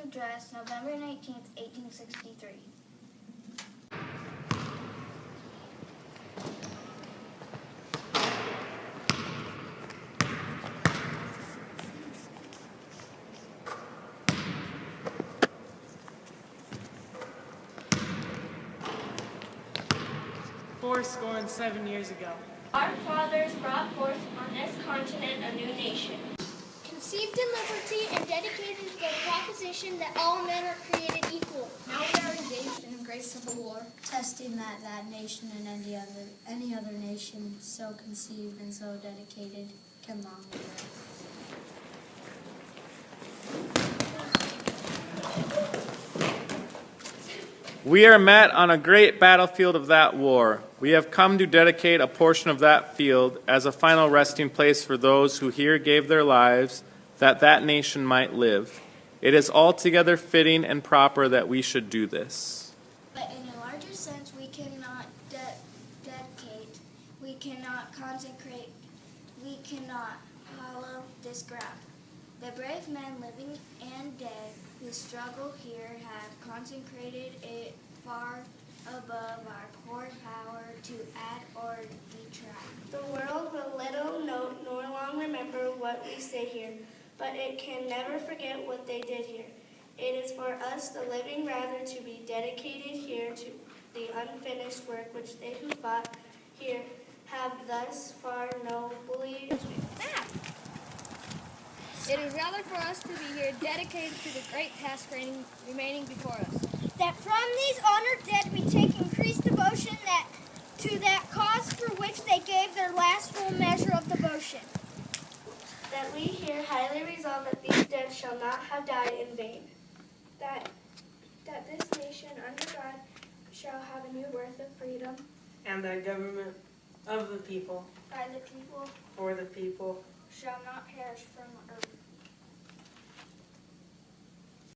Address, November 19th, 1863. Fourscore and 7 years ago, our fathers brought forth on this continent a new nation, conceived in liberty and dedicated to the proposition that all men are created equal. Now we are engaged in a great civil war, testing that nation and any other nation so conceived and so dedicated can long live. We are met on a great battlefield of that war. We have come to dedicate a portion of that field as a final resting place for those who here gave their lives that that nation might live. It is altogether fitting and proper that we should do this. But in a larger sense, we cannot dedicate, we cannot consecrate, we cannot hallow this ground. The brave men living and dead who struggle here have consecrated it far above our poor power to add or detract. the world will little note nor long remember what we say here, but it can never forget what they did here. It is for us, the living, rather to be dedicated here to the unfinished work which they who fought here have thus far nobly. It is rather for us to be here dedicated to the great task remaining before us. That from these honored dead we take increased devotion to that cause for which they gave their last full measure of devotion. That we here highly resolve that these dead shall not have died in vain. That this nation under God shall have a new birth of freedom. and that government of the people, By the people for the people, shall not perish from earth.